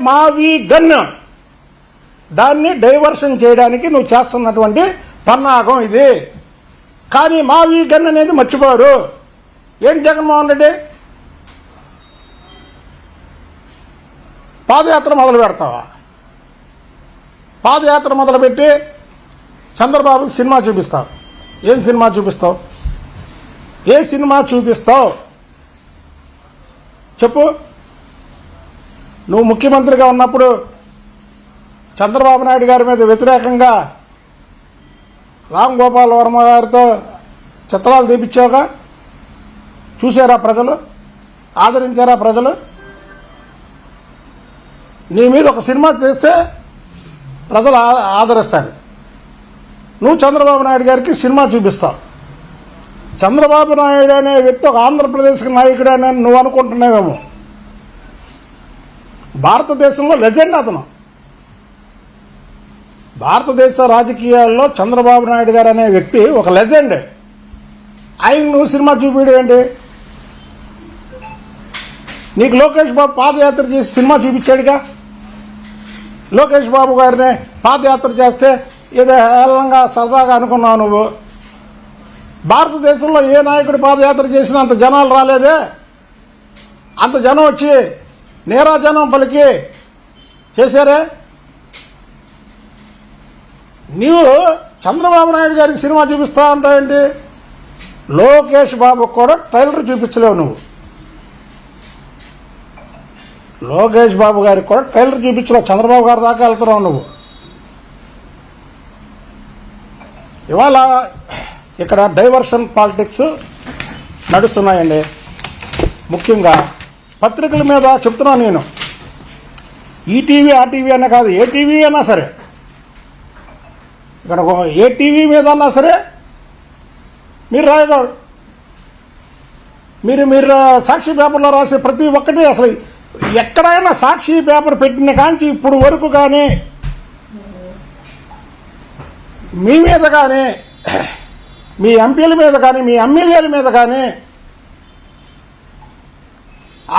మావి గన్ దాన్ని డైవర్షన్ చేయడానికి నువ్వు చేస్తున్నటువంటి పన్నాగం ఇది. కానీ మావి గన్ అనేది మర్చిపోరు. ఏంటి జగన్మోహన్ రెడ్డి పాదయాత్ర మొదలు పెడతావా? పాదయాత్ర మొదలుపెట్టి చంద్రబాబుకి సినిమా చూపిస్తావు. ఏం సినిమా చూపిస్తావు? ఏ సినిమా చూపిస్తావు చెప్పు. నువ్వు ముఖ్యమంత్రిగా ఉన్నప్పుడు చంద్రబాబు నాయుడు గారి మీద వ్యతిరేకంగా రామ్ గోపాల్ వర్మ గారితో చిత్రాలు తీపిచ్చావుగా. చూసారా ప్రజలు? ఆదరించారా ప్రజలు? నీ మీద ఒక సినిమా చేస్తే ప్రజలు ఆదరిస్తారు. నువ్వు చంద్రబాబు నాయుడు గారికి సినిమా చూపిస్తావు. చంద్రబాబు నాయుడు అనే వ్యక్తి ఒక ఆంధ్రప్రదేశ్కి నాయకుడు అని నువ్వు అనుకుంటున్నావేమో. భారతదేశంలో లెజెండ్ అతను. భారతదేశ రాజకీయాల్లో చంద్రబాబు నాయుడు గారు అనే వ్యక్తి ఒక లెజెండ్. ఆయన నువ్వు సినిమా చూపించడం ఏంటి? నీకు లోకేష్ బాబు పాదయాత్ర చేసి సినిమా చూపించాడుగా. లోకేష్ బాబు గారిని పాదయాత్ర చేస్తే ఏదో హేళనంగా సరదాగా అనుకున్నావు నువ్వు. భారతదేశంలో ఏ నాయకుడు పాదయాత్ర చేసినా అంత జనాలు రాలేదే. అంత జనం వచ్చి నీరాజనం పలికి చేశారే. నీవు చంద్రబాబు నాయుడు గారికి సినిమా చూపిస్తా ఉంటావేంటి? లోకేష్ బాబుకు కూడా ట్రైలర్ చూపించలేవు నువ్వు. లోకేష్ బాబు గారికి కూడా ట్రైలర్ చూపించలేవు. చంద్రబాబు గారి దాకా వెళ్తున్నావు నువ్వు. ఇవాళ ఇక్కడ డైవర్షన్ పాలిటిక్స్ నడుస్తున్నాయండి. ముఖ్యంగా పత్రికల మీద చెప్తున్నా నేను. ఈటీవీ ఆ టీవీ అనే కాదు, ఏ టీవీ అయినా సరే, ఇక్కడ ఏ టీవీ మీద అన్నా సరే మీరు రాయగలరు. మీరు సాక్షి పేపర్లో రాసే ప్రతి ఒక్కటి అసలు ఎక్కడైనా సాక్షి పేపర్ పెట్టిన కాంచి ఇప్పుడు వరకు కానీ మీ మీద కానీ మీ ఎంపీల మీద కానీ మీ ఎమ్మెల్యేల మీద కానీ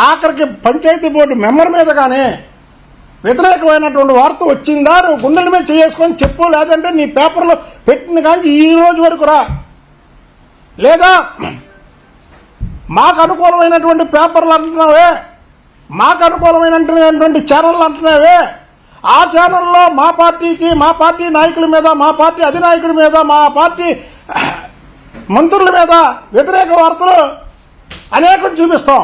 ఆఖరికి పంచాయతీ బోర్డు మెంబర్ మీద కానీ వ్యతిరేకమైనటువంటి వార్త వచ్చిందా నువ్వు గుండెల మీద చేసుకొని చెప్పు. లేదంటే నీ పేపర్లో పెట్టిన కాంచి ఈ రోజు వరకు రా. లేదా మాకు అనుకూలమైనటువంటి పేపర్లు అంటున్నావే, మాకు అనుకూలమైనటువంటి ఛానళ్ళు అంటున్నావే, ఆ ఛానల్లో మా పార్టీకి, మా పార్టీ నాయకుల మీద, మా పార్టీ అధినాయకుడి మీద, మా పార్టీ మంత్రుల మీద వ్యతిరేక వార్తలు అనేకం చూపిస్తాం.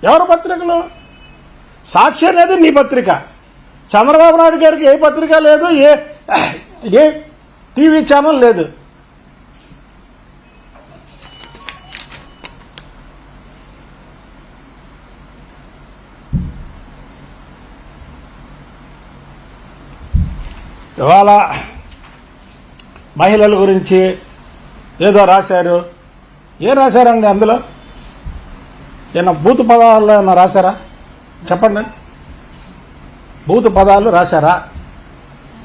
ఎవరి పత్రికలు? సాక్షి అనేది నీ పత్రిక. చంద్రబాబు నాయుడు గారికి ఏ పత్రిక లేదు, ఏ టీవీ ఛానల్ లేదు. ఇవాళ మహిళల గురించి ఏదో రాశారు. ఏం రాశారండి అందులో? ఏమన్నా బూతు పదాలు ఏమన్నా రాశారా? చెప్పండి. బూతు పదాలు రాశారా?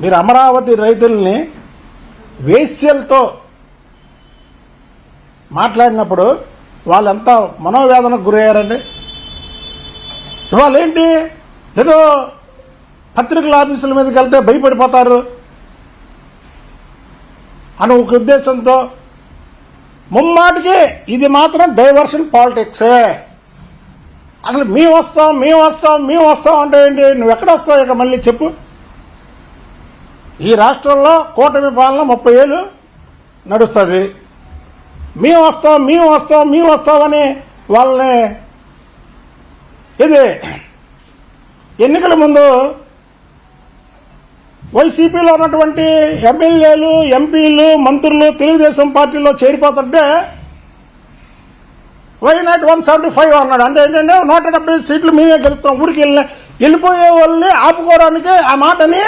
మీరు అమరావతి రైతుల్ని వేశ్యలతో మాట్లాడినప్పుడు వాళ్ళంతా మనోవేదనకు గురయ్యారండి. ఇవాళ ఏంటి ఏదో పత్రికల ఆఫీసుల మీదకి వెళ్తే భయపడిపోతారు అని ఒక ఉద్దేశంతో ముమ్మాటికి ఇది మాత్రం డైవర్షన్ పాలిటిక్సే. అసలు మేము వస్తాం అంటే ఏంటి? నువ్వు ఎక్కడ వస్తావు ఇక మళ్ళీ చెప్పు. ఈ రాష్ట్రంలో కూటమి పాలన 30 ఏళ్ళు నడుస్తుంది. మేము వస్తామని వాళ్ళని ఇది ఎన్నికల ముందు వైసీపీలో ఉన్నటువంటి ఎమ్మెల్యేలు, ఎంపీలు, మంత్రులు తెలుగుదేశం పార్టీలో చేరిపోతుంటే వైనాట్ 175 అన్నాడు. అంటే ఏంటంటే 170 సీట్లు మేమే గెలుస్తాం, ఊరికి వెళ్ళిపోయే వాళ్ళని ఆపుకోవడానికి ఆ మాటని